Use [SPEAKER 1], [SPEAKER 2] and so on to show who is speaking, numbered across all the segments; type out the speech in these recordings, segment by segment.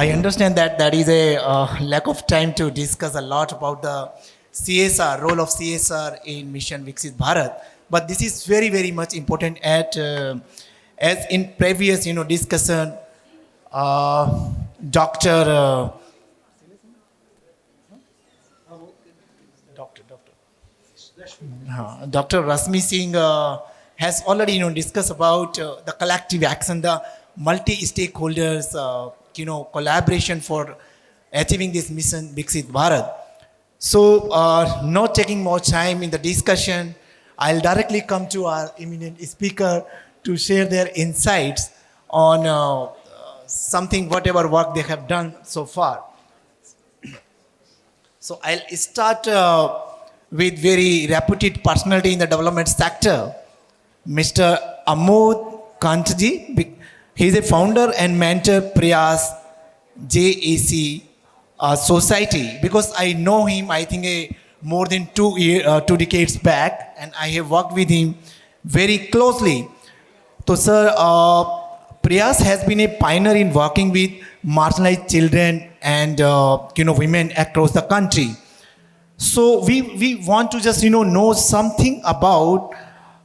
[SPEAKER 1] I understand that that is a lack of time to discuss a lot about the CSR, role of CSR in Mission Viksit Bharat. But this is very, very much important as in previous, discussion, Dr. Dr. Rasmi Singh has already discussed about the collective action, the multi-stakeholders, collaboration for achieving this mission Viksit Bharat. So, not taking more time in the discussion, I'll directly come to our eminent speaker to share their insights on something, whatever work they have done so far. So, I'll start with very reputed personality in the development sector, Mr. Amod Kanth ji. He is a founder and mentor Prayas JAC society, because I know him, I think more than 2 decades back, and I have worked with him very closely. So, sir, Prayas has been a pioneer in working with marginalized children and women across the country. So we want to just know something about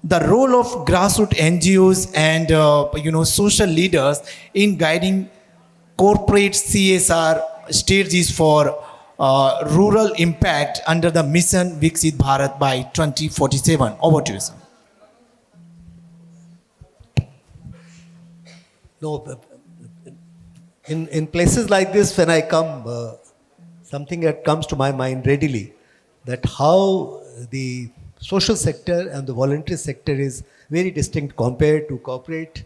[SPEAKER 1] the role of grassroots NGOs and social leaders in guiding corporate CSR strategies for rural impact under the Mission Viksit Bharat by 2047. Over to you, sir.
[SPEAKER 2] No, in places like this, when I come, something that comes to my mind readily, that how the social sector and the voluntary sector is very distinct compared to corporate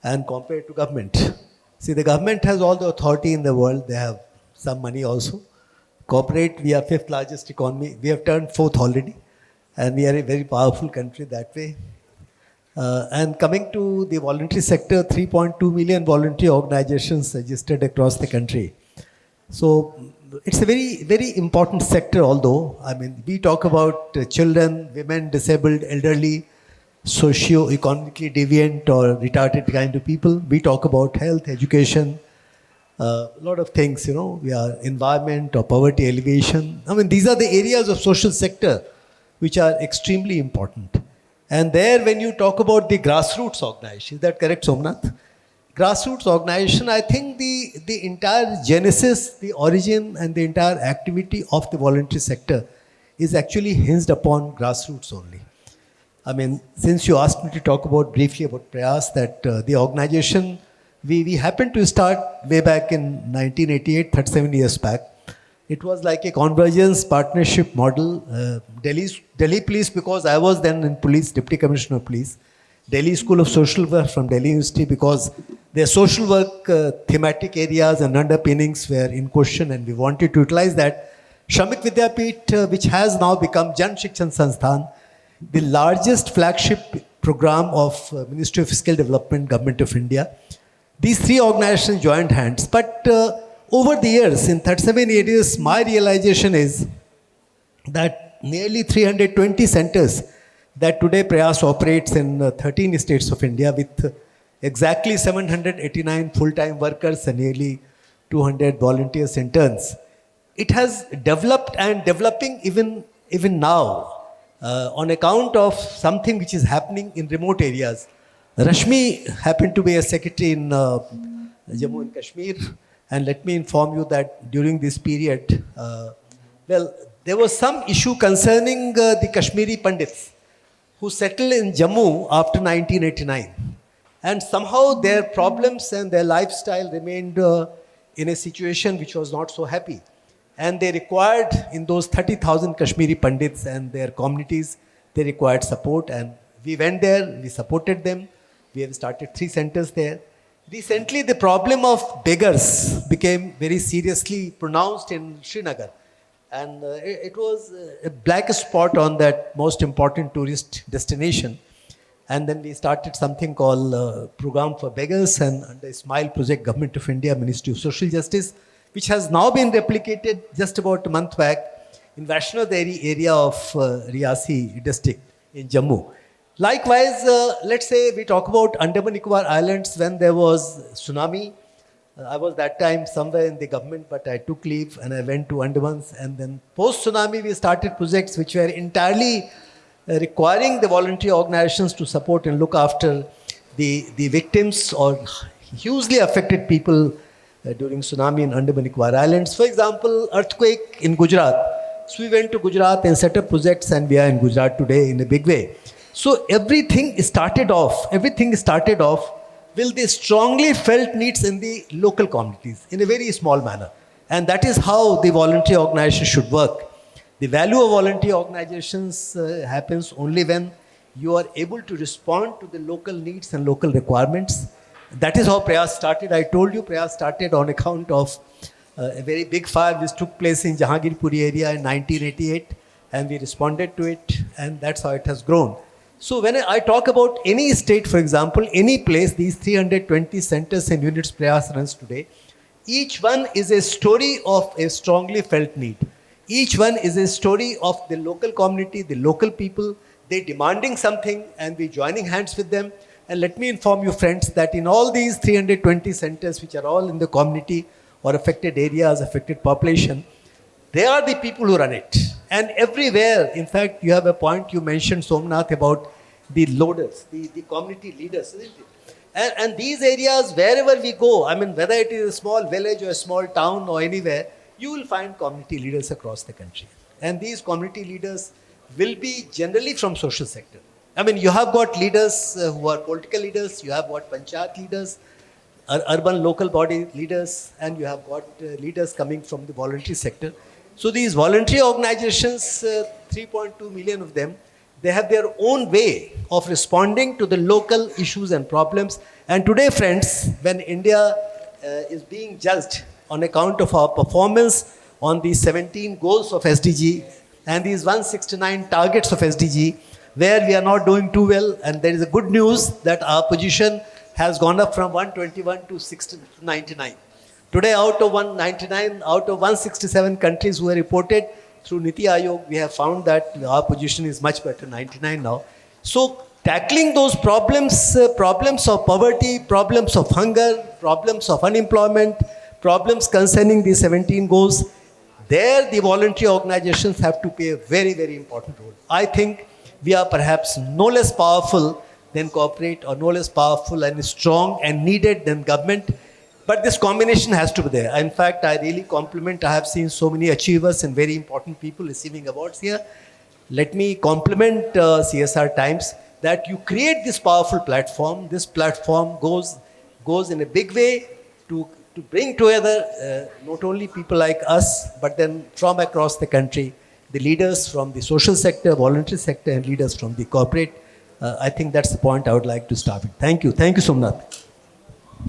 [SPEAKER 2] and compared to government. See, the government has all the authority in the world. They have some money also. Corporate, we are 5th largest economy. We have turned 4th already. And we are a very powerful country that way. And coming to the voluntary sector, 3.2 million voluntary organizations registered across the country. So it's a very, very important sector, although, we talk about children, women, disabled, elderly, socio-economically deviant or retarded kind of people. We talk about health, education, a lot of things, we are environment or poverty elevation. These are the areas of social sector which are extremely important. And there, when you talk about the grassroots organization, is that correct, Somnath? Grassroots organization, I think the entire genesis, the origin and the entire activity of the voluntary sector is actually hinged upon grassroots only. Since you asked me to talk about briefly about Prayas, that the organization, we happened to start way back in 1988, 37 years back. It was like a convergence partnership model. Delhi Police, because I was then in police, Deputy Commissioner of Police. Delhi School of Social Work from Delhi University, because their social work thematic areas and underpinnings were in question, and we wanted to utilize that. Shramik Vidyapith, which has now become Jan Shikshan Sansthan, the largest flagship program of Ministry of Fiscal Development, Government of India. These 3 organizations joined hands. But over the years, in 37 years, my realization is that nearly 320 centers that today Prayas operates in 13 states of India with exactly 789 full-time workers and nearly 200 volunteers interns. It has developed and developing even now on account of something which is happening in remote areas. Rashmi happened to be a secretary in Jammu and Kashmir, and let me inform you that during this period, there was some issue concerning the Kashmiri Pandits who settled in Jammu after 1989. And somehow their problems and their lifestyle remained in a situation which was not so happy. And they required, in those 30,000 Kashmiri Pandits and their communities, they required support. And we went there, we supported them. We have started 3 centers there. Recently, the problem of beggars became very seriously pronounced in Srinagar. And it was a black spot on that most important tourist destination. And then we started something called Program for Beggars, and under Smile Project, Government of India, Ministry of Social Justice, which has now been replicated just about a month back in Vaishno Devi area of Riyasi district in Jammu. Likewise, let's say we talk about Andaman Nicobar Islands when there was tsunami. I was that time somewhere in the government, but I took leave and I went to Andamans. And then post tsunami, we started projects which were entirely requiring the voluntary organizations to support and look after the victims or hugely affected people during tsunami in Andaman Nicobar Islands. For example, earthquake in Gujarat. So we went to Gujarat and set up projects, and we are in Gujarat today in a big way. So everything started off with the strongly felt needs in the local communities in a very small manner. And that is how the voluntary organization should work. The value of voluntary organizations happens only when you are able to respond to the local needs and local requirements. That is how Prayas started. I told you Prayas started on account of a very big fire which took place in Jahangirpuri area in 1988, and we responded to it, and that's how it has grown. So when I talk about any state, for example, any place, these 320 centers and units Prayas runs today, each one is a story of a strongly felt need. Each one is a story of the local community, the local people, they demanding something and we joining hands with them. And let me inform you friends that in all these 320 centers, which are all in the community or affected areas, affected population, they are the people who run it. And everywhere, in fact, you have a point you mentioned, Somnath, about the loaders, the community leaders, isn't it? And these areas, wherever we go, I mean, whether it is a small village or a small town or anywhere, you will find community leaders across the country. And these community leaders will be generally from social sector. I mean, you have got leaders who are political leaders, you have got panchayat leaders, urban local body leaders, and you have got leaders coming from the voluntary sector. So these voluntary organizations, 3.2 million of them, they have their own way of responding to the local issues and problems. And today, friends, when India is being judged on account of our performance on these 17 goals of SDG and these 169 targets of SDG, where we are not doing too well, and there is a good news that our position has gone up from 121 to 99. Today, out of 199, out of 167 countries who are reported through Niti Aayog, we have found that our position is much better, 99 now. So, tackling those problems, problems of poverty, problems of hunger, problems of unemployment, problems concerning the 17 goals, there the voluntary organizations have to play a very, very important role. I think we are perhaps no less powerful than corporate or no less powerful and strong and needed than government. But this combination has to be there. In fact, I really compliment, I have seen so many achievers and very important people receiving awards here. Let me compliment CSR Times that you create this powerful platform. This platform goes in a big way to bring together not only people like us, but then from across the country, the leaders from the social sector, voluntary sector, and leaders from the corporate. I think that's the point I would like to start with. Thank you. Thank you, Somnath.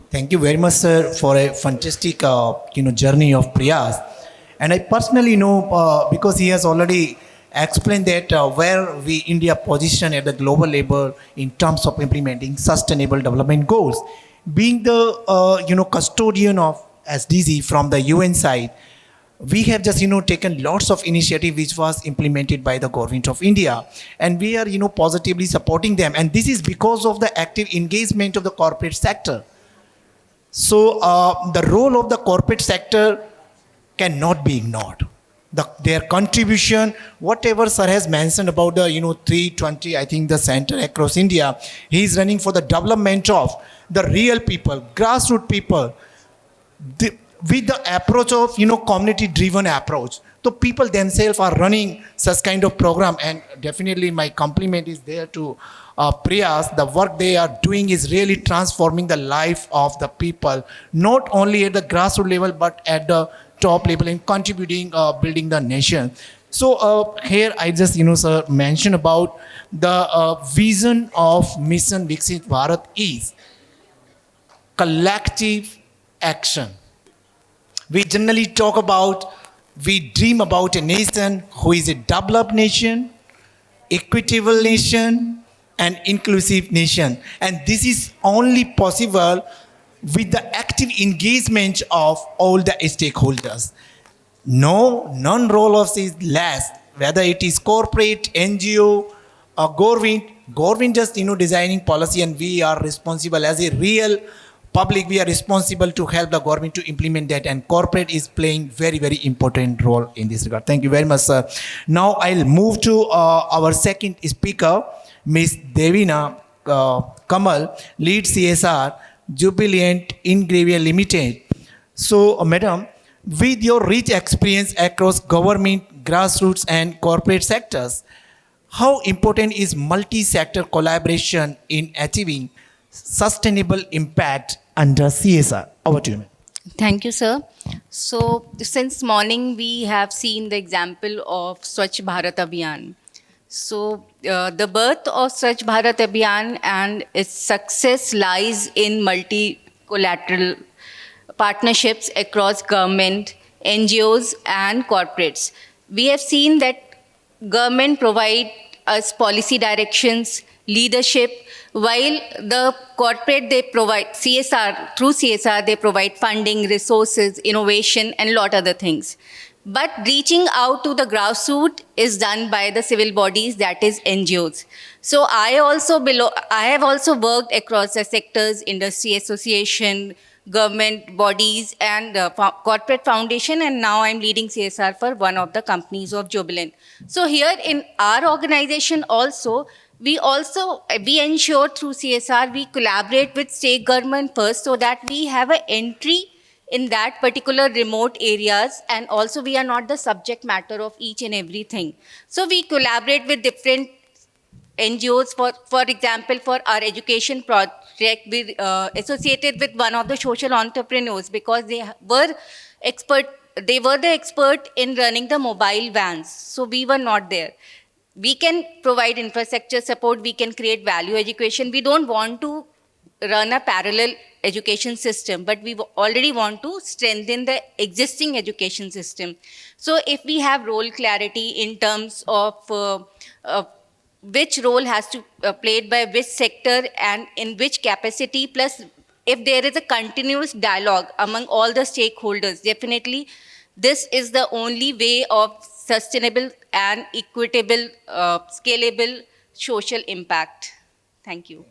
[SPEAKER 1] Thank you very much, sir, for a fantastic, journey of Prayas. And I personally know, because he has already explained that where we India position at the global level in terms of implementing sustainable development goals, being the custodian of SDG from the UN side, we have just taken lots of initiative which was implemented by the government of India, and we are positively supporting them, and this is because of the active engagement of the corporate sector. So the role of the corporate sector cannot be ignored. Their contribution, whatever sir has mentioned about the 320, I think the center across India, he is running for the development of the real people, grassroots people, with the approach of community driven approach. So people themselves are running such kind of program, and definitely my compliment is there to Prayas. The work they are doing is really transforming the life of the people, not only at the grassroots level but at the top level, and contributing building the nation. So here I just sir mention about the vision of Mission Viksit Bharat is collective action. We generally talk about, we dream about a nation who is a developed nation, equitable nation, and inclusive nation. And this is only possible with the active engagement of all the stakeholders. No, none role of is less, whether it is corporate, NGO, or government just designing policy, and we are responsible as a real public, we are responsible to help the government to implement that, and corporate is playing very, very important role in this regard. Thank you very much, sir. Now I'll move to our second speaker, Miss Devina Kamal, lead CSR, Jubilant Ingrevia Limited. So, madam, with your rich experience across government, grassroots, and corporate sectors, how important is multi-sector collaboration in achieving sustainable impact under CSR? Over to you, ma'am.
[SPEAKER 3] Thank you, sir. So, since morning, we have seen the example of Swachh Bharat Abhiyan. So, the birth of Swachh Bharat Abhiyan and its success lies in multi-collateral partnerships across government, NGOs, and corporates. We have seen that government provide us policy directions, leadership, while the corporate, they provide CSR, through CSR, they provide funding, resources, innovation, and a lot other things. But reaching out to the grassroots is done by the civil bodies, that is NGOs. So I have also worked across the sectors, industry association, government bodies, and corporate foundation, and now I'm leading CSR for one of the companies of Jubilant. So here in our organization also, we ensure through CSR, we collaborate with state government first so that we have an entry in that particular remote areas, and also we are not the subject matter of each and everything. So we collaborate with different NGOs, for example, for our education project, we associated with one of the social entrepreneurs because they were the expert in running the mobile vans. So we were not there. We can provide infrastructure support, we can create value education. We don't want to run a parallel education system, but we already want to strengthen the existing education system. So if we have role clarity in terms of which role has to played by which sector and in which capacity, plus if there is a continuous dialogue among all the stakeholders, definitely this is the only way of sustainable and equitable, scalable social impact. Thank you.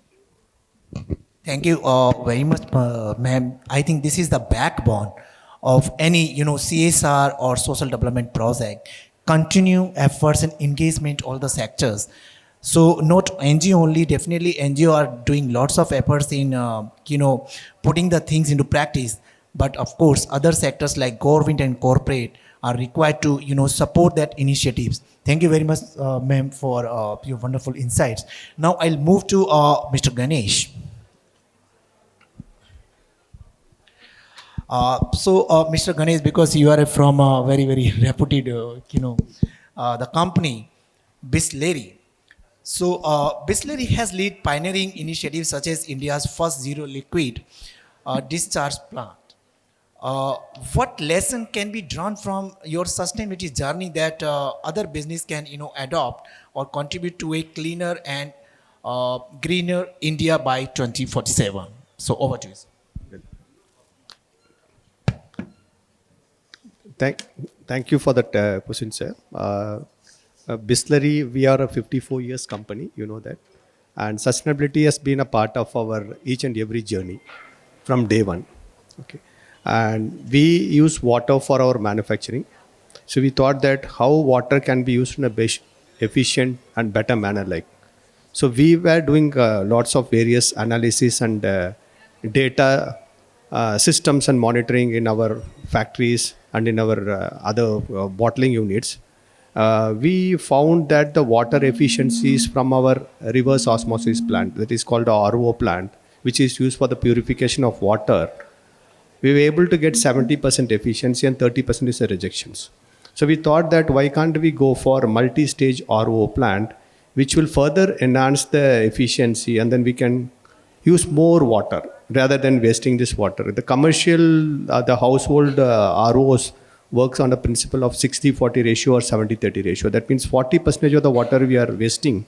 [SPEAKER 1] Thank you very much, ma'am. I think this is the backbone of any, CSR or social development project. Continue efforts and engagement all the sectors. So not NGO only, definitely NGO are doing lots of efforts in, putting the things into practice. But of course, other sectors like government and corporate are required to, support that initiatives. Thank you very much, ma'am, for your wonderful insights. Now I'll move to Mr. Ganesh. Mr. Ganesh, because you are from a very, very reputed, the company, Bisleri. So, Bisleri has led pioneering initiatives such as India's first zero liquid discharge plant. What lesson can be drawn from your sustainability journey that other business can, adopt or contribute to a cleaner and greener India by 2047? So, over to you, sir.
[SPEAKER 4] Thank you for that question, sir. Bisleri, we are a 54 years company, you know that. And sustainability has been a part of our each and every journey from day one. Okay. And we use water for our manufacturing. So we thought that how water can be used in a efficient and better manner like. So we were doing lots of various analysis and data systems and monitoring in our factories and in our other bottling units. We found that the water efficiencies from our reverse osmosis plant, that is called a RO plant, which is used for the purification of water, we were able to get 70% efficiency and 30% is the rejections. So we thought that why can't we go for a multi-stage RO plant, which will further enhance the efficiency, and then we can use more water rather than wasting this water. The commercial, the household ROs works on the principle of 60-40 ratio or 70-30 ratio. That means 40% of the water we are wasting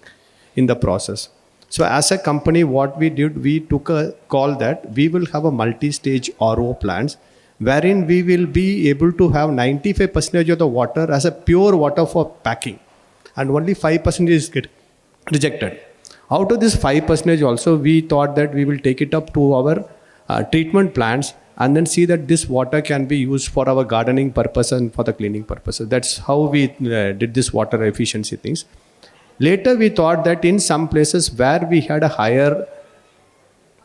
[SPEAKER 4] in the process. So as a company, what we did, we took a call that we will have a multi-stage RO plants wherein we will be able to have 95% of the water as a pure water for packing and only 5% is get rejected. Out of this 5% also, we thought that we will take it up to our treatment plants and then see that this water can be used for our gardening purpose and for the cleaning purposes. That's how we did this water efficiency things. Later we thought that in some places where we had a higher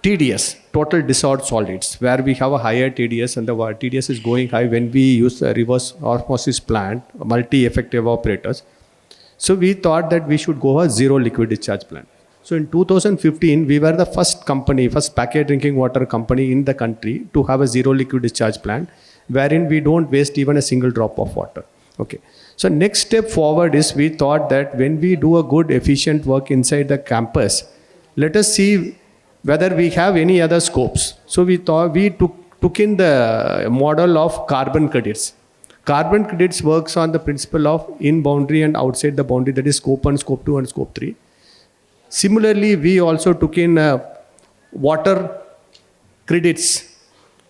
[SPEAKER 4] TDS, total dissolved solids, where we have a higher TDS and the TDS is going high when we use a reverse osmosis plant, multi-effective operators. So we thought that we should go a zero liquid discharge plant. So in 2015, we were the first company, first packaged drinking water company in the country to have a zero liquid discharge plant, wherein we don't waste even a single drop of water. Okay. So next step forward is we thought that when we do a good efficient work inside the campus, let us see whether we have any other scopes. So we thought we took in the model of carbon credits. Carbon credits works on the principle of in boundary and outside the boundary, that is scope 1, scope 2 and scope 3. Similarly, we also took in water credits,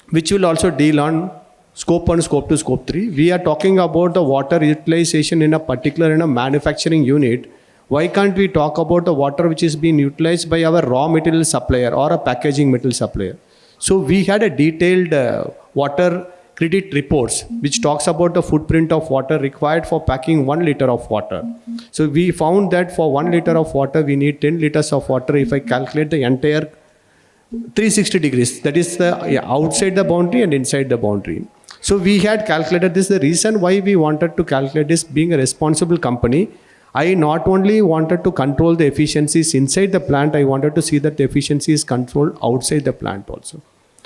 [SPEAKER 4] which will also deal on scope 1, scope 2, scope 3. We are talking about the water utilization in a particular in a manufacturing unit. Why can't we talk about the water which is being utilized by our raw material supplier or a packaging material supplier? So we had a detailed water credit reports which talks about the footprint of water required for packing 1 liter of water. So we found that for 1 liter of water we need 10 liters of water if I calculate the entire 360 degrees, that is the outside the boundary and inside the boundary. So we had calculated this. The reason why we wanted to calculate this, being a responsible company, I not only wanted to control the efficiencies inside the plant, I wanted to see that the efficiency is controlled outside the plant also.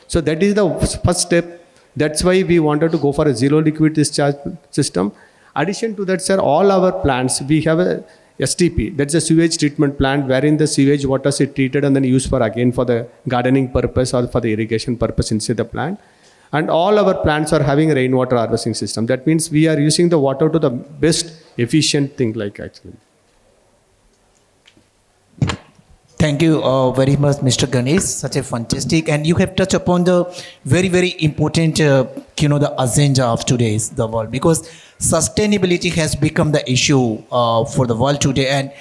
[SPEAKER 4] So that is the first step. That's why we wanted to go for a zero liquid discharge system. Addition to that, sir, all our plants, we have a STP, that's a sewage treatment plant wherein the sewage water is treated and then used for again for the gardening purpose or for the irrigation purpose inside the plant. And all our plants are having a rainwater harvesting system. That means we are using the water to the best efficient thing like actually.
[SPEAKER 1] Thank you very much, Mr. Ganesh. Such a fantastic, and you have touched upon the very, very important, the agenda of today's the world, because sustainability has become the issue for the world today, and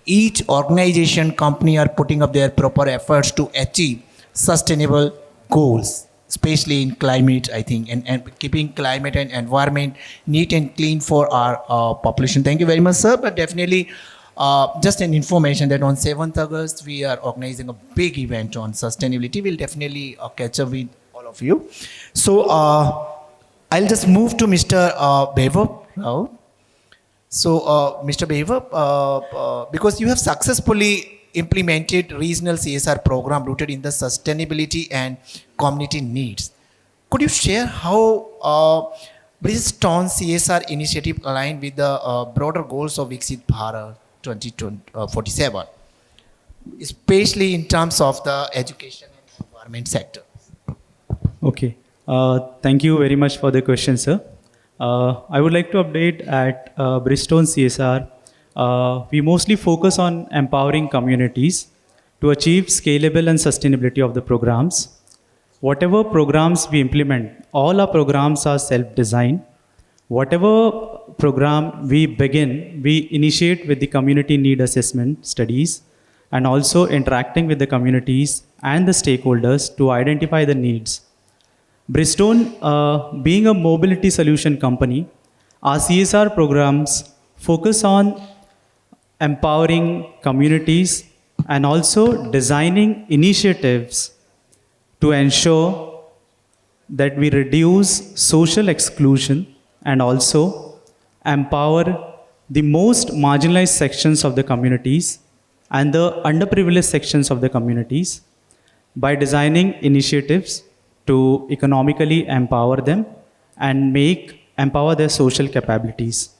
[SPEAKER 1] each organization, company are putting up their proper efforts to achieve sustainable goals, especially in climate, I think, and keeping climate and environment neat and clean for our population. Thank you very much, sir. But definitely, just an information that on 7th August, we are organizing a big event on sustainability. We'll definitely catch up with all of you. So I'll just move to Mr. Vaibhav now. So Mr. Vaibhav, because you have successfully implemented regional CSR program rooted in the sustainability and community needs, could you share how Bridgestone CSR initiative aligned with the broader goals of Viksit Bharat 2047, especially in terms of the education and environment sector?
[SPEAKER 5] Okay. Thank you very much for the question, sir. I would like to update at Bridgestone CSR. We mostly focus on empowering communities to achieve scalable and sustainability of the programs. Whatever programs we implement, all our programs are self-designed. Whatever program we begin, we initiate with the community need assessment studies and also interacting with the communities and the stakeholders to identify the needs. Bridgestone, being a mobility solution company, our CSR programs focus on empowering communities and also designing initiatives to ensure that we reduce social exclusion and also empower the most marginalized sections of the communities and the underprivileged sections of the communities by designing initiatives to economically empower them and empower their social capabilities.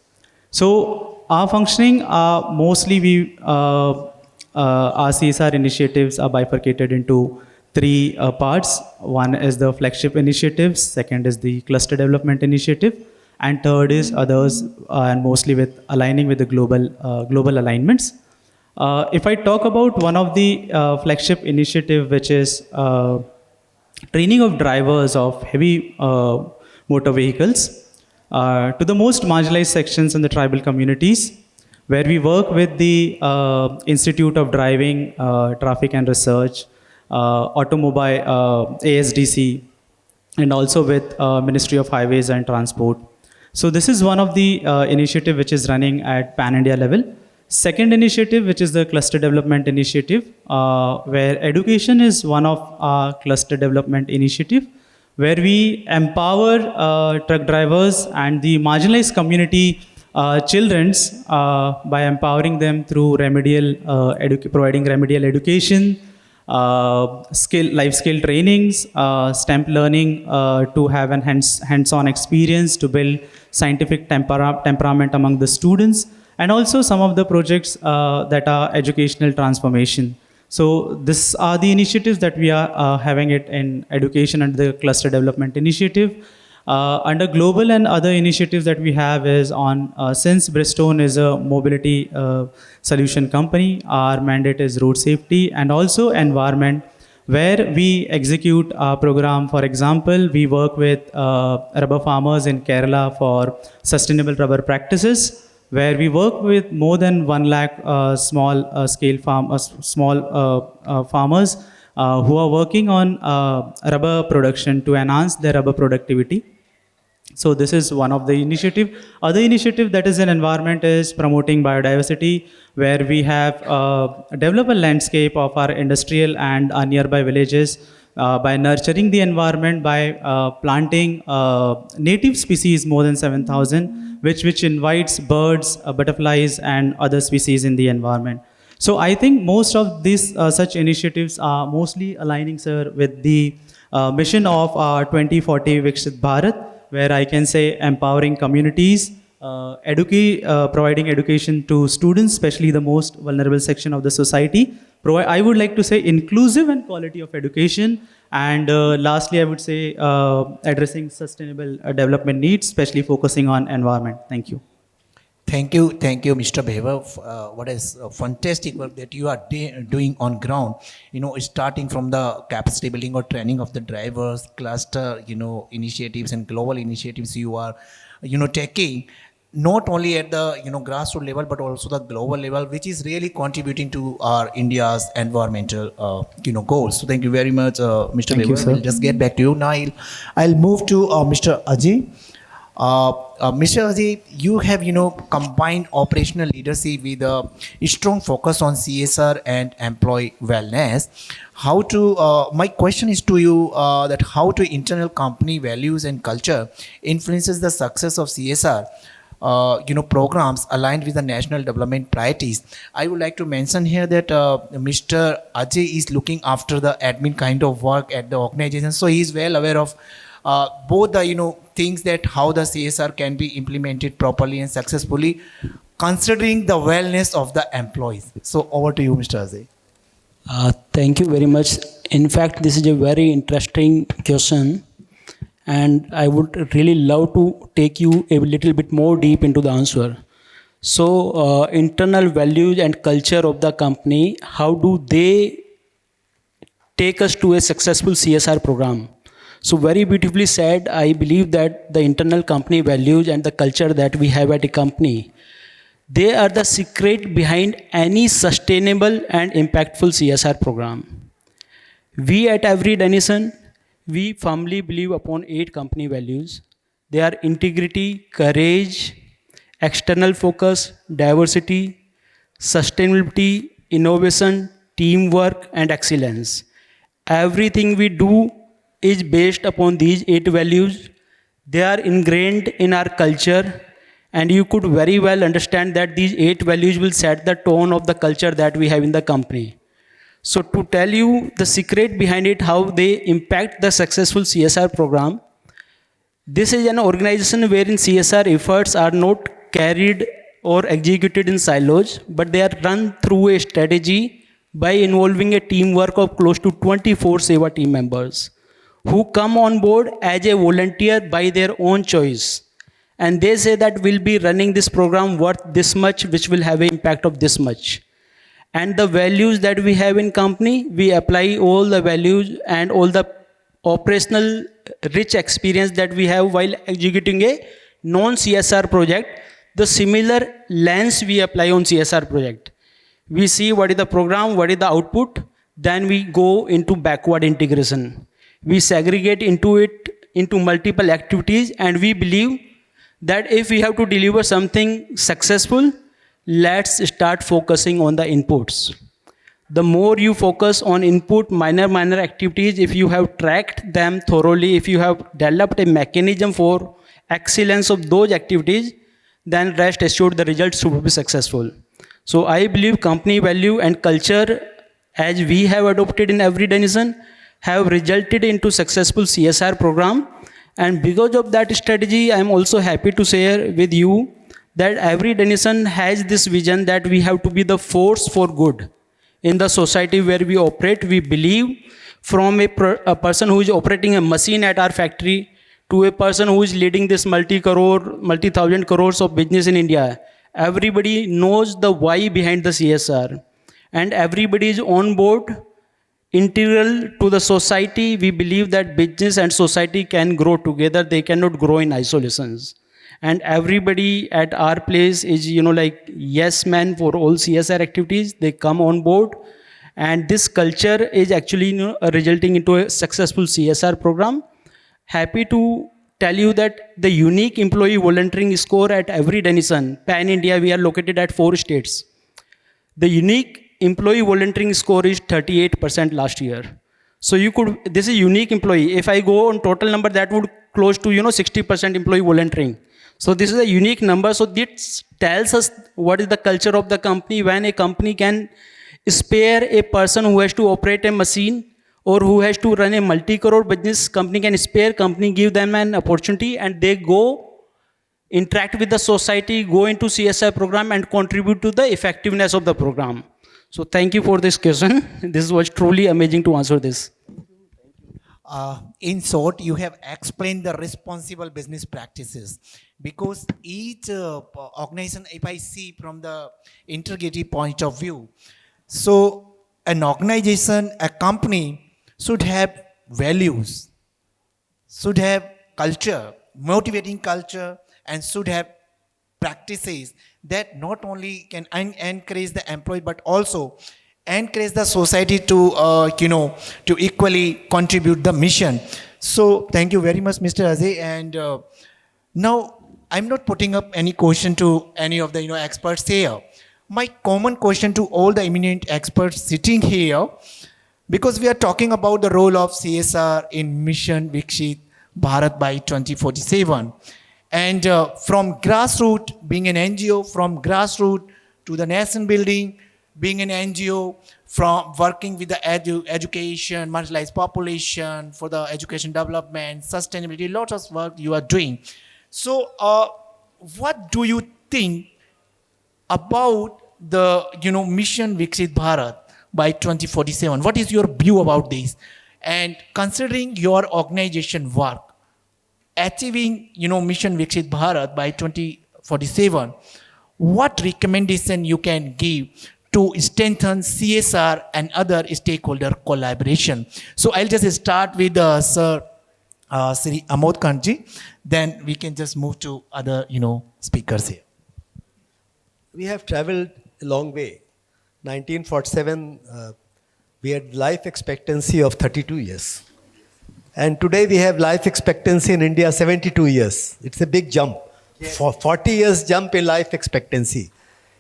[SPEAKER 5] So our functioning are mostly our CSR initiatives are bifurcated into 3 parts. One is the flagship initiatives, second is the cluster development initiative, and third is others, and mostly with aligning with the global alignments. If I talk about one of the flagship initiative, which is training of drivers of heavy motor vehicles to the most marginalized sections in the tribal communities, where we work with the Institute of Driving, Traffic and Research, automobile, ASDC, and also with Ministry of Highways and Transport. So this is one of the initiative which is running at pan-India level. Second initiative, which is the cluster development initiative, where education is one of our cluster development initiative, where we empower truck drivers and the marginalized community childrens by empowering them through providing remedial education, life skill trainings, STEM learning to have an hands-on experience to build scientific temperament among the students, and also some of the projects that are educational transformation. So these are the initiatives that we are having it in education under the cluster development initiative. Under global and other initiatives that we have is on, since Bridgestone is a mobility solution company, our mandate is road safety and also environment, where we execute our program. For example, we work with rubber farmers in Kerala for sustainable rubber practices, where we work with more than 1 lakh small scale farmers who are working on rubber production to enhance their rubber productivity. So this is one of the initiative. Other initiative that is in environment is promoting biodiversity, where we have developed a landscape of our industrial and our nearby villages by nurturing the environment by planting native species more than 7,000, which invites birds, butterflies, and other species in the environment. So I think most of these such initiatives are mostly aligning, sir, with the mission of our 2040 Viksit Bharat, where I can say empowering communities, providing education to students, especially the most vulnerable section of the society. I would like to say inclusive and quality of education. And lastly, I would say addressing sustainable development needs, especially focusing on environment. Thank you.
[SPEAKER 1] Thank you, Mr. Vaibhav. What is fantastic work that you are doing on ground. Starting from the capacity building or training of the drivers, cluster, initiatives and global initiatives you are, taking, not only at the grassroots level but also the global level, which is really contributing to our India's environmental, goals. So thank you very much, Mr.
[SPEAKER 5] Thank you,
[SPEAKER 1] Vaibhav.
[SPEAKER 5] sir.
[SPEAKER 1] We'll just get back to you now. I'll move to Mr. Ajay. Mr. Ajay, you have combined operational leadership with a strong focus on CSR and employee wellness. My question is to you that how to internal company values and culture influences the success of CSR programs aligned with the national development priorities. I would like to mention here that Mr. Ajay is looking after the admin kind of work at the organization, so he is well aware of both the things that how the CSR can be implemented properly and successfully, considering the wellness of the employees. So over to you, Mr. Ajay.
[SPEAKER 6] Thank you very much. In fact, this is a very interesting question, and I would really love to take you a little bit more deep into the answer. So, internal values and culture of the company, how do they take us to a successful CSR program? So very beautifully said. I believe that the internal company values and the culture that we have at a company, they are the secret behind any sustainable and impactful CSR program. We at Avery Dennison, we firmly believe upon 8 company values. They are integrity, courage, external focus, diversity, sustainability, innovation, teamwork, and excellence. Everything we do is based upon these 8 values. They are ingrained in our culture, and you could very well understand that these 8 values will set the tone of the culture that we have in the company. So to tell you the secret behind it, how they impact the successful CSR program, this is an organization wherein CSR efforts are not carried or executed in silos, but they are run through a strategy by involving a teamwork of close to 24 Seva team members, who come on board as a volunteer by their own choice. And they say that we'll be running this program worth this much, which will have an impact of this much. And the values that we have in company, we apply all the values and all the operational rich experience that we have while executing a non-CSR project. The similar lens we apply on CSR project. We see what is the program, what is the output. then we go into backward integration. We segregate into multiple activities, and we believe that if we have to deliver something successful, let's start focusing on the inputs. The more you focus on input, minor activities, if you have tracked them thoroughly, if you have developed a mechanism for excellence of those activities, then rest assured the results will be successful. So I believe company value and culture, as we have adopted in every Dennison, have resulted into successful CSR program. And because of that strategy, I am also happy to share with you that every Dennison has this vision that we have to be the force for good in the society where we operate. We believe from a person who is operating a machine at our factory to a person who is leading this multi-thousand crores of business in India, everybody knows the why behind the CSR, and everybody is on board, integral to the society. We believe that business and society can grow together. They cannot grow in isolations. And everybody at our place is, like yes man for all CSR activities. They come on board, and this culture is actually resulting into a successful CSR program. Happy to tell you that the unique employee volunteering score at every Dennison, Pan India, we are located at 4 states. The unique employee volunteering score is 38% last year. So this is unique employee. If I go on total number, that would close to 60% employee volunteering. So this is a unique number. So this tells us what is the culture of the company. When a company can spare a person who has to operate a machine or who has to run a multi-crore business, company can spare, company give them an opportunity, and they go interact with the society, go into CSR program and contribute to the effectiveness of the program. So thank you for this question. This was truly amazing to answer this.
[SPEAKER 1] In short, you have explained the responsible business practices, because each organization, if I see from the integrity point of view, so an organization, a company should have values, should have culture, motivating culture, and should have practices that not only can encourage the employee but also encourage the society to to equally contribute the mission. So thank you very much, Mr. Ajay. And now I'm not putting up any question to any of the experts here. My common question to all the eminent experts sitting here, because we are talking about the role of CSR in Mission Viksit Bharat by 2047. And from grassroots, being an NGO, from grassroots to the nation building, being an NGO, from working with the education, marginalized population, for the education development, sustainability, lots of work you are doing. So what do you think about the Mission Viksit Bharat by 2047? What is your view about this? And considering your organization work, achieving Mission Viksit Bharat by 2047, what recommendation you can give to strengthen CSR and other stakeholder collaboration? So I'll just start with Sir Sri Amod Kanth, then we can just move to other speakers here.
[SPEAKER 2] We have traveled a long way. 1947, we had life expectancy of 32 years. And today we have life expectancy in India 72 years. It's a big jump. Yes. For 40 years jump in life expectancy.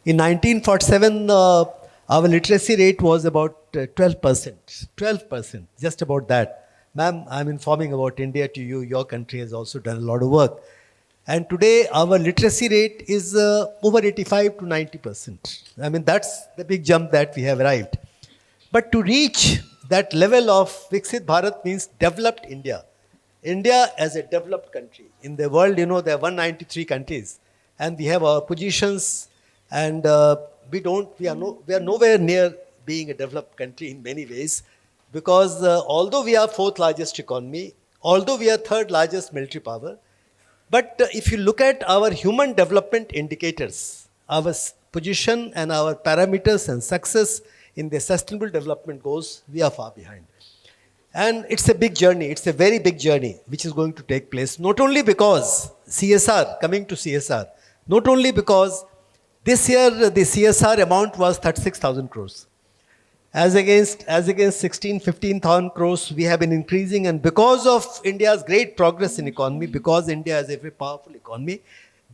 [SPEAKER 2] In 1947, our literacy rate was about 12%. 12%, just about that. Ma'am, I'm informing about India to you. Your country has also done a lot of work. And today our literacy rate is over 85 to 90%. I mean, that's the big jump that we have arrived. But to reach that level of Viksit Bharat means developed India. India as a developed country. In the world, there are 193 countries. And we have our positions, and we are nowhere near being a developed country in many ways, because although we are 4th largest economy, although we are 3rd largest military power, but if you look at our human development indicators, our position and our parameters and success in the sustainable development goals, we are far behind. And it's a big journey. It's a very big journey which is going to take place, not only because CSR, coming to CSR, not only because this year the CSR amount was 36,000 crores. As against 16, 15,000 crores, we have been increasing. And because of India's great progress in economy, because India is a very powerful economy,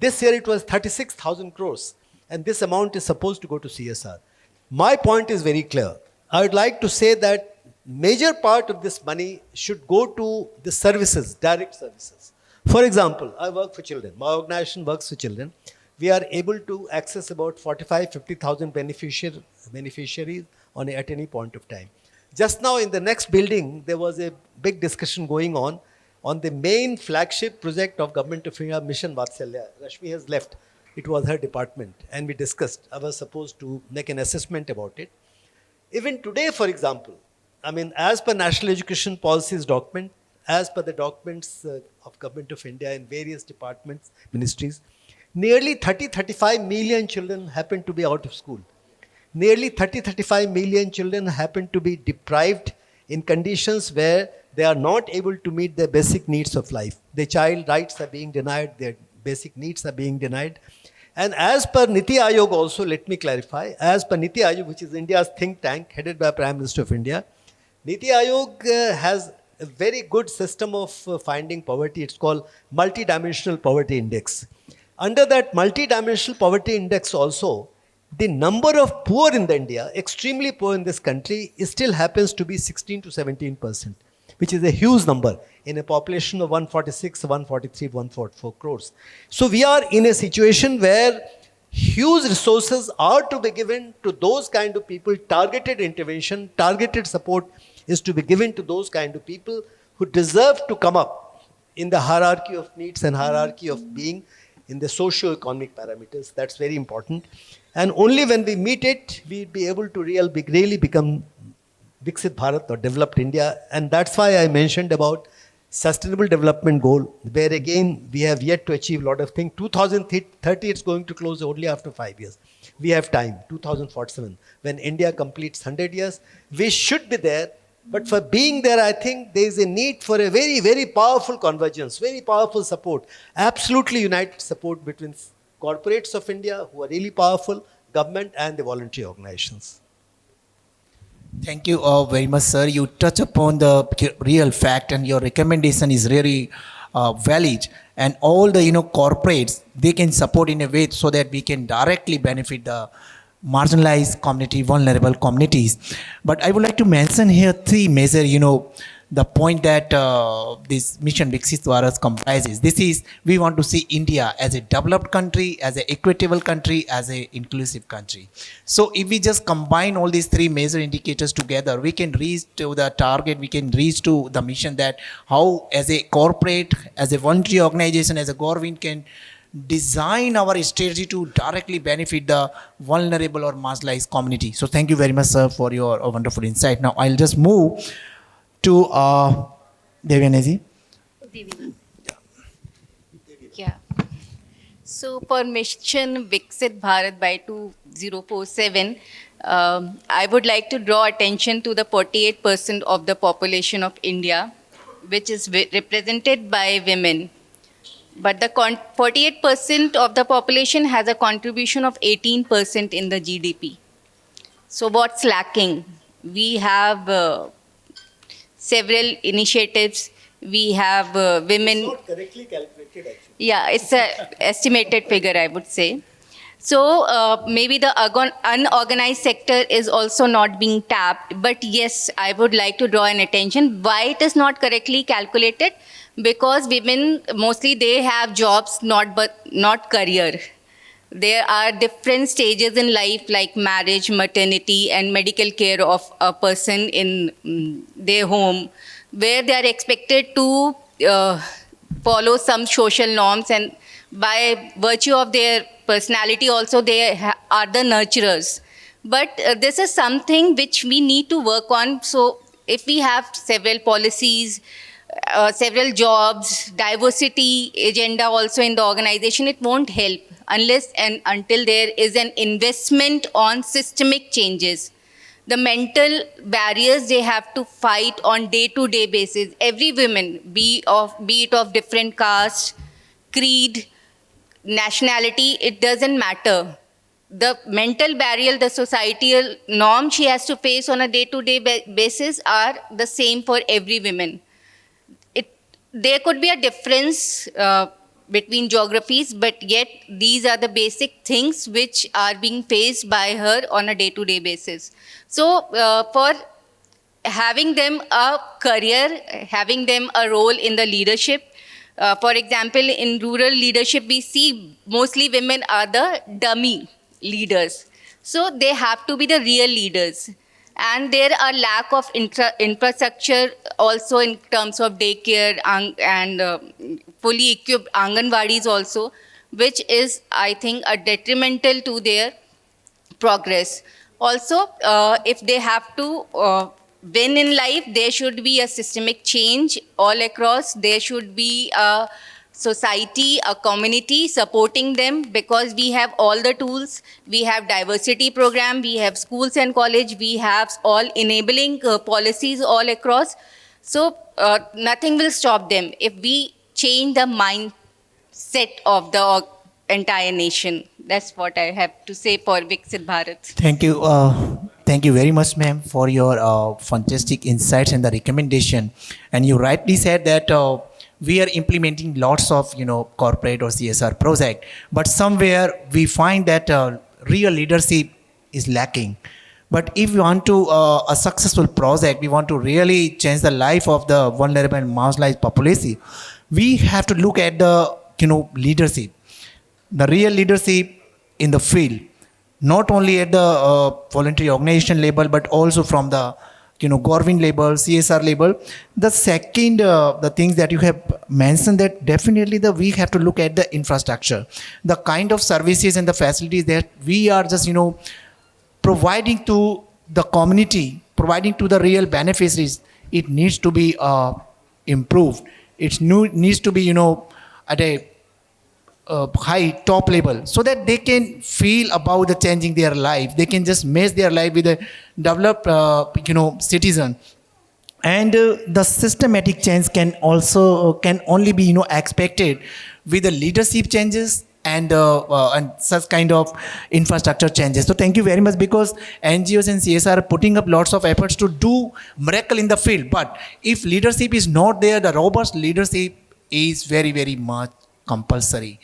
[SPEAKER 2] this year it was 36,000 crores. And this amount is supposed to go to CSR. My point is very clear. I would like to say that major part of this money should go to the services, direct services. For example, I work for children. My organization works for children. We are able to access about 45, 50,000 beneficiaries at any point of time. Just now in the next building, there was a big discussion going on the main flagship project of Government of India, Mission Vatsalya. Rashmi has left. It was her department. And we discussed. I was supposed to make an assessment about it. Even today, for example, I mean, as per National Education Policies document, as per the documents of Government of India in various departments, ministries, nearly 30-35 million children happen to be out of school. Nearly 30-35 million children happen to be deprived in conditions where they are not able to meet their basic needs of life. Their child rights are being denied, their basic needs are being denied. And as per Niti Ayog also, let me clarify, as per Niti Ayog, which is India's think tank headed by Prime Minister of India, Niti Ayog has a very good system of finding poverty. It's called multidimensional poverty index. Under that multidimensional poverty index also, the number of poor in India, extremely poor in this country, still happens to be 16 to 17%, which is a huge number in a population of 146, 143, 144 crores. So we are in a situation where huge resources are to be given to those kind of people. Targeted intervention, targeted support is to be given to those kind of people who deserve to come up in the hierarchy of needs and hierarchy of being in the socio-economic parameters. That's very important. And only when we meet it, we'll be able to really become Viksit Bharat or developed India. And that's why I mentioned about sustainable development goal, where again, we have yet to achieve a lot of things. 2030, it's going to close only after 5 years. We have time, 2047. When India completes 100 years, we should be there. But for being there, I think there is a need for a very, very powerful convergence, very powerful support, absolutely united support between corporates of India who are really powerful, government and the voluntary organizations.
[SPEAKER 1] Thank you very much, sir. You touch upon the real fact, and your recommendation is really valid. And all the corporates, they can support in a way so that we can directly benefit the marginalized community, vulnerable communities. But I would like to mention here three major, the point that this Mission Viksit Bharat comprises. This is, we want to see India as a developed country, as an equitable country, as an inclusive country. So if we just combine all these three major indicators together, we can reach to the target, we can reach to the mission that how as a corporate, as a voluntary organization, as a government can design our strategy to directly benefit the vulnerable or marginalized community. So thank you very much, sir, for your wonderful insight. Now I'll just move to Devina ji.
[SPEAKER 3] Yeah. So for Mission Viksit Bharat by 2047, I would like to draw attention to the 48% of the population of India, which is represented by women. But the 48% of the population has a contribution of 18% in the GDP. So what's lacking? We have several initiatives. We have women.
[SPEAKER 2] It's not correctly calculated actually.
[SPEAKER 3] Yeah, it's an estimated figure, I would say. So maybe the unorganized sector is also not being tapped. But yes, I would like to draw an attention why it is not correctly calculated. Because women, mostly they have jobs, not career. There are different stages in life like marriage, maternity and medical care of a person in their home, where they are expected to follow some social norms, and by virtue of their personality also they are the nurturers. But this is something which we need to work on. So if we have several policies, several jobs, diversity agenda also in the organization, it won't help unless and until there is an investment on systemic changes. The mental barriers they have to fight on day-to-day basis. Every woman, be it of different caste, creed, nationality, it doesn't matter. the mental barrier, the societal norm she has to face on a day-to-day basis are the same for every woman. There could be a difference between geographies, but yet these are the basic things which are being faced by her on a day-to-day basis. So for having them a career, having them a role in the leadership, for example, in rural leadership, we see mostly women are the dummy leaders. So they have to be the real leaders. And there are lack of infrastructure also in terms of daycare and fully equipped Anganwadis also, which is, I think, a detrimental to their progress. Also, if they have to win in life, there should be a systemic change all across. There should be a society, a community supporting them, because we have all the tools. We have diversity program, we have schools and college, we have all enabling policies all across. So nothing will stop them if we change the mindset of the entire nation. That's what I have to say for Viksit Bharat.
[SPEAKER 1] Thank you. Thank you very much, ma'am, for your fantastic insights and the recommendation. And you rightly said that we are implementing lots of corporate or CSR project, but somewhere we find that real leadership is lacking. But if we want to a successful project, we want to really change the life of the vulnerable and marginalized population, we have to look at the leadership, the real leadership in the field, not only at the voluntary organization level, but also from the government level, CSR level. The second, the things that you have mentioned, that definitely we have to look at the infrastructure, the kind of services and the facilities that we are just providing to the community, providing to the real beneficiaries. It needs to be improved. It needs to be at a high top level, so that they can feel about the changing their life. They can just match their life with a developed citizen. And the systematic change can only be expected with the leadership changes and such kind of infrastructure changes. So thank you very much, because NGOs and CSR are putting up lots of efforts to do miracle in the field. But if leadership is not there, the robust leadership is very, very much compulsory.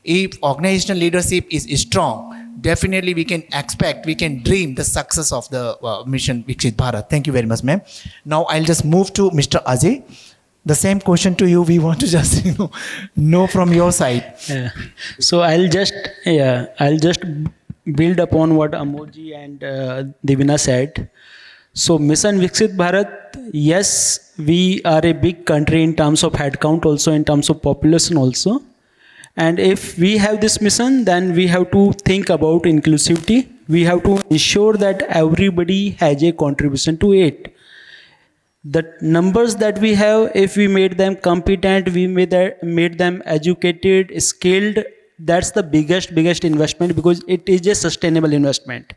[SPEAKER 1] If organizational leadership is strong, definitely we can expect, we can dream the success of the Mission Viksit Bharat. Thank you very much, ma'am. Now I'll just move to Mr. Ajay. The same question to you. We want to just know from your side.
[SPEAKER 6] Yeah. So I'll just build upon what Amodji and Devina said. So Mission Viksit Bharat, yes, we are a big country in terms of headcount, also in terms of population also. And if we have this mission, then we have to think about inclusivity. We have to ensure that everybody has a contribution to it. The numbers that we have, if we made them competent, we made them educated, skilled, that's the biggest investment, because it is a sustainable investment.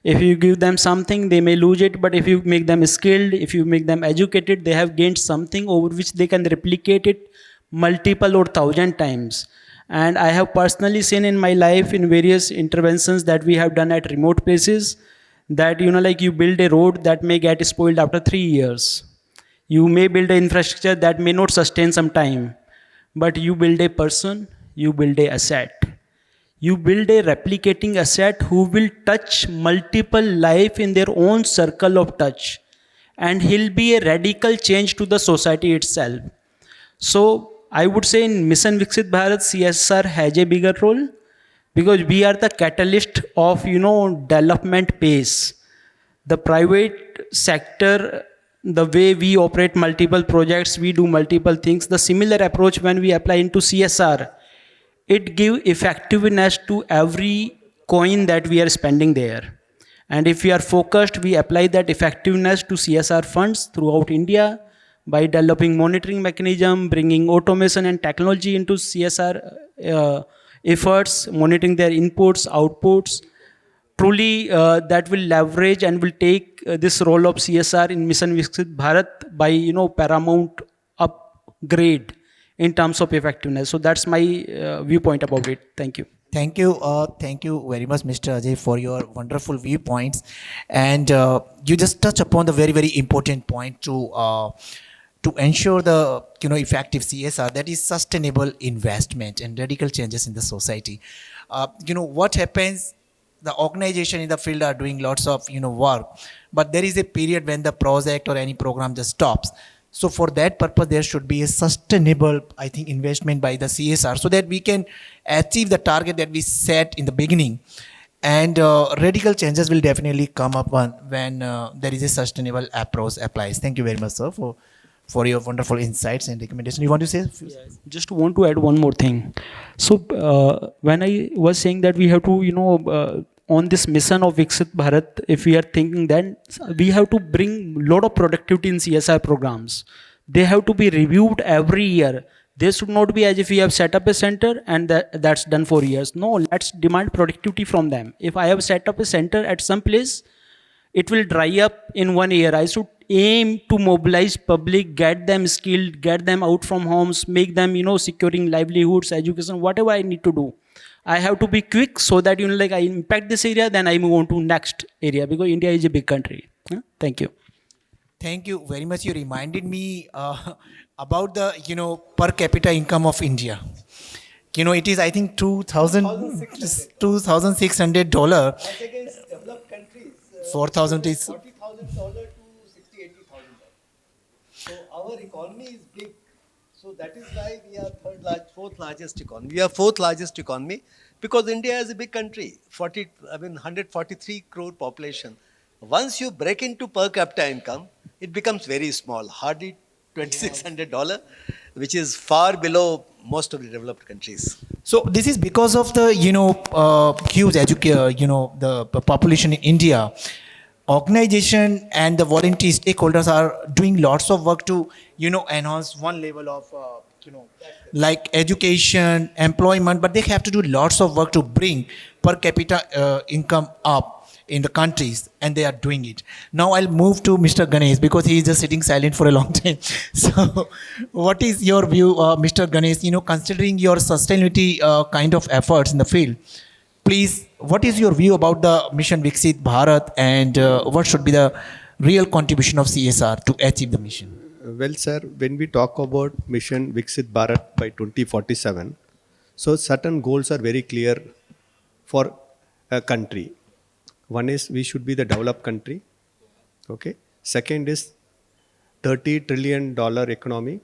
[SPEAKER 6] If you give them something, they may lose it, but if you make them skilled, if you make them educated, they have gained something over which they can replicate it multiple or 1,000 times. And I have personally seen in my life, in various interventions that we have done at remote places, that like you build a road that may get spoiled after 3 years. You may build an infrastructure that may not sustain some time, but you build a person, you build a asset. You build a replicating asset who will touch multiple life in their own circle of touch, and he'll be a radical change to the society itself. So I would say in Mission Viksit Bharat, CSR has a bigger role, because we are the catalyst of development pace. The private sector, the way we operate multiple projects, we do multiple things. The similar approach when we apply into CSR, it gives effectiveness to every coin that we are spending there. And if we are focused, we apply that effectiveness to CSR funds throughout India by developing monitoring mechanism, bringing automation and technology into CSR efforts, monitoring their inputs, outputs. Truly, that will leverage and will take this role of CSR in Mission Viksit Bharat by paramount upgrade in terms of effectiveness. So that's my viewpoint about it. Thank you.
[SPEAKER 1] Thank you very much, Mr. Ajay, for your wonderful viewpoints. And you just touch upon the very, very important point to ensure the effective CSR, that is sustainable investment and radical changes in the society. What happens? The organization in the field are doing lots of work, but there is a period when the project or any program just stops. So for that purpose, there should be a sustainable, I think, investment by the CSR so that we can achieve the target that we set in the beginning. And radical changes will definitely come up when there is a sustainable approach applies. Thank you very much, sir, for your wonderful insights and recommendation. You want to say?
[SPEAKER 6] Just want to add one more thing. So when I was saying that we have to, on this mission of Viksit Bharat, if we are thinking that we have to bring a lot of productivity in CSR programs. They have to be reviewed every year. They should not be as if we have set up a center and that's done for years. No, let's demand productivity from them. If I have set up a center at some place, it will dry up in 1 year. I should aim to mobilize public, get them skilled, get them out from homes, make them, securing livelihoods, education, whatever I need to do. I have to be quick so that, I impact this area, then I move on to next area because India is a big country. Thank you.
[SPEAKER 1] Thank you very much. You reminded me about the per capita income of India. It is, I think, $2,600.
[SPEAKER 2] As against developed countries,
[SPEAKER 1] 4,000 is
[SPEAKER 2] $40,000 to $60,000-$80,000. So our economy is big. So that is why we are fourth largest economy. We are fourth largest economy because India is a big country. 143 crore population. Once you break into per capita income, it becomes very small, hardly $2,600, which is far below most of the developed countries.
[SPEAKER 1] So this is because of the huge the population in India. Organization and the voluntary stakeholders are doing lots of work to enhance one level of like education, employment, but they have to do lots of work to bring per capita income up in the countries, and they are doing it. Now I'll move to Mr. Ganesh because he is just sitting silent for a long time. So what is your view, Mr. Ganesh, considering your sustainability kind of efforts in the field? Please, what is your view about the Mission Viksit Bharat and what should be the real contribution of CSR to achieve the mission?
[SPEAKER 4] Well, sir, when we talk about Mission Viksit Bharat by 2047, so certain goals are very clear for a country. One is we should be the developed country. Okay. Second is $30 trillion economy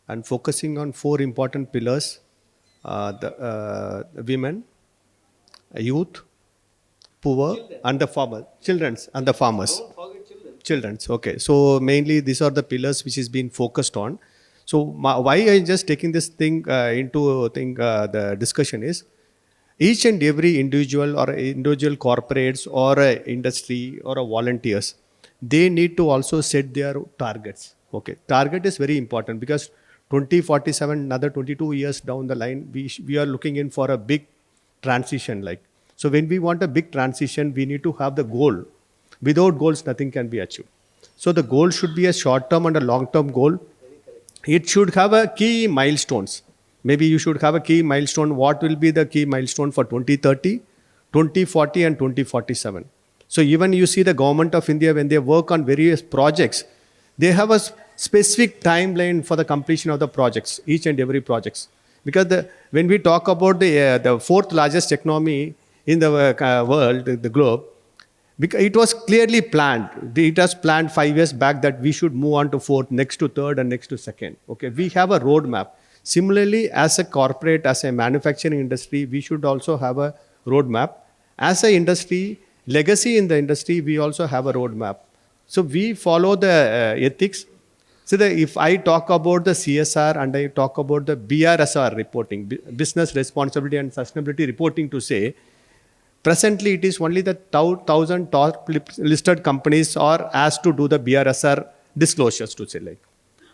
[SPEAKER 4] and focusing on 4 important pillars: the women, youth, poor, and the farmers, children's and the farmers. Don't forget children's. Okay. So mainly these are the pillars which is being focused on. So why I just taking this thing the discussion is each and every individual or individual corporates or a industry or a volunteers, they need to also set their targets. Okay. Target is very important because 2047, another 22 years down the line, we are looking in for a big transition. So when we want a big transition, we need to have the goal. Without goals, nothing can be achieved. So the goal should be a short-term and a long-term goal. It should have a key milestones. Maybe you should have a key milestone. What will be the key milestone for 2030, 2040 and 2047? So even you see the government of India, when they work on various projects, they have a specific timeline for the completion of the projects, each and every projects. Because when we talk about the fourth largest economy in the world, the globe, because it was clearly planned. It was planned 5 years back that we should move on to fourth, next to third and next to second. Okay, we have a roadmap. Similarly, as a corporate, as a manufacturing industry, we should also have a roadmap. As an industry, legacy in the industry, we also have a roadmap. So we follow the ethics. So if I talk about the CSR and I talk about the BRSR reporting, business responsibility and sustainability reporting to say, presently it is only the 1,000 top listed companies are asked to do the BRSR disclosures to say .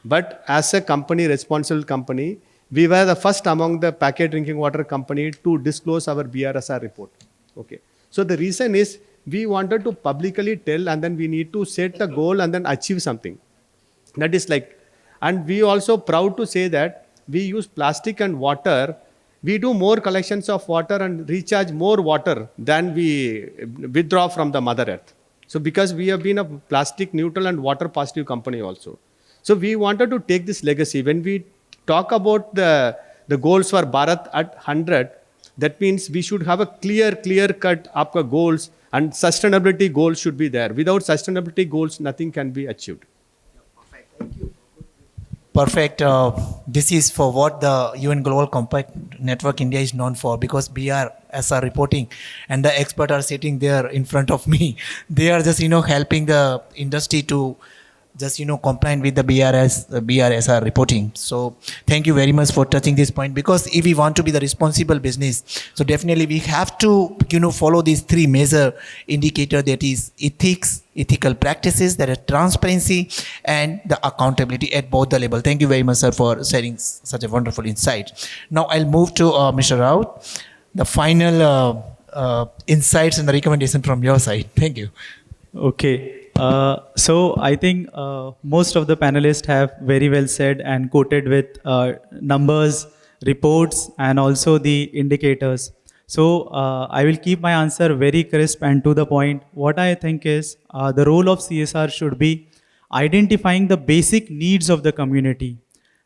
[SPEAKER 4] But as a company, responsible company, we were the first among the packet drinking water company to disclose our BRSR report. Okay. So the reason is we wanted to publicly tell and then we need to set a goal and then achieve something. That is and we also proud to say that we use plastic and water we do more collections of water and recharge more water than we withdraw from the Mother Earth. So because we have been a plastic neutral and water positive company also. So we wanted to take this legacy. When we talk about the goals for Bharat at 100, that means we should have a clear cut aapka goals, and sustainability goals should be there. Without sustainability goals, nothing can be achieved.
[SPEAKER 1] Perfect. This is for what the UN Global Compact Network India is known for, because BRSR reporting and the experts are sitting there in front of me. They are just, helping the industry to just, comply with the BRSR reporting. So thank you very much for touching this point, because if we want to be the responsible business, so definitely we have to, follow these three major indicators, that is ethics, ethical practices, that is transparency, and the accountability at both the level. Thank you very much, sir, for sharing such a wonderful insight. Now I'll move to Mr. Raut, the final insights and the recommendation from your side. Thank you.
[SPEAKER 5] Okay. So I think most of the panelists have very well said and quoted with numbers, reports, and also the indicators. So I will keep my answer very crisp and to the point. What I think is the role of CSR should be identifying the basic needs of the community,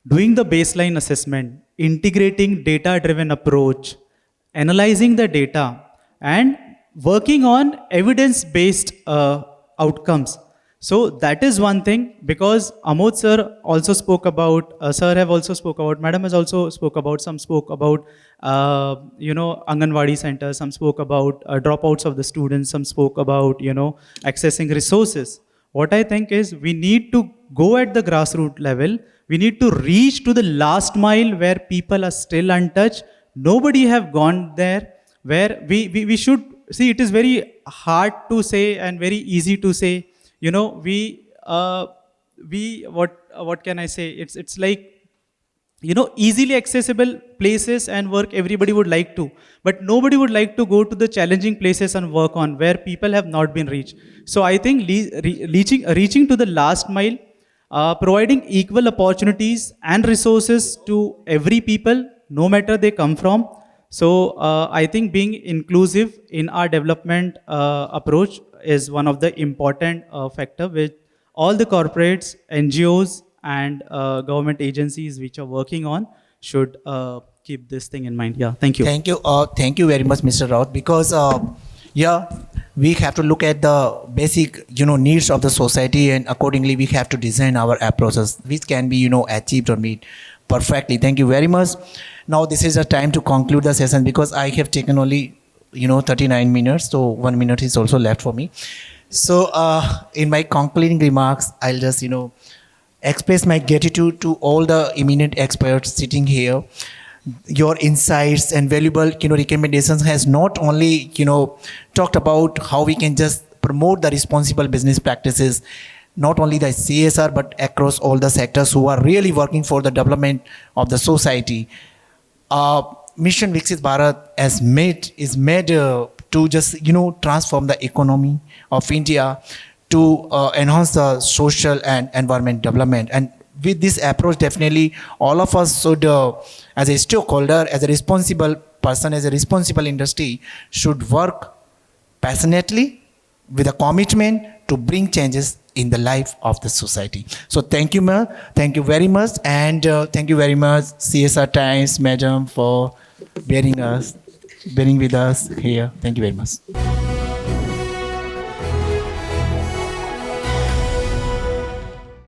[SPEAKER 5] doing the baseline assessment, integrating data-driven approach, analyzing the data, and working on evidence-based outcomes. So that is one thing, because Amod sir also spoke about, sir have also spoke about, madam has also spoke about, some spoke about, Anganwadi centers, some spoke about dropouts of the students, some spoke about, accessing resources. What I think is we need to go at the grassroots level. We need to reach to the last mile where people are still untouched. Nobody have gone there, where we should see. It is very hard to say and very easy to say, what can I say? It's like, easily accessible places and work everybody would like to, but nobody would like to go to the challenging places and work on where people have not been reached. So I think reaching to the last mile, providing equal opportunities and resources to every people, no matter they come from. So I think being inclusive in our development approach is one of the important factor which all the corporates, NGOs, and government agencies which are working on should keep this thing in mind. Yeah, thank you.
[SPEAKER 1] Thank you. Thank you very much, Mr. Raut, because we have to look at the basic, needs of the society, and accordingly we have to design our approaches, which can be, achieved or meet perfectly. Thank you very much. Now this is the time to conclude the session, because I have taken only 39 minutes, so 1 minute is also left for me. So in my concluding remarks, I'll just express my gratitude to all the eminent experts sitting here. Your insights and valuable recommendations has not only talked about how we can just promote the responsible business practices, not only the CSR but across all the sectors who are really working for the development of the society. Mission Viksit Bharat is made to just transform the economy of India, to enhance the social and environment development. And with this approach, definitely all of us should, as a stakeholder, as a responsible person, as a responsible industry, should work passionately with a commitment to bring changes in the life of the society. So thank you, ma'am. Thank you very much. And thank you very much, CSR Times, madam, for bearing with us here. Thank you very much.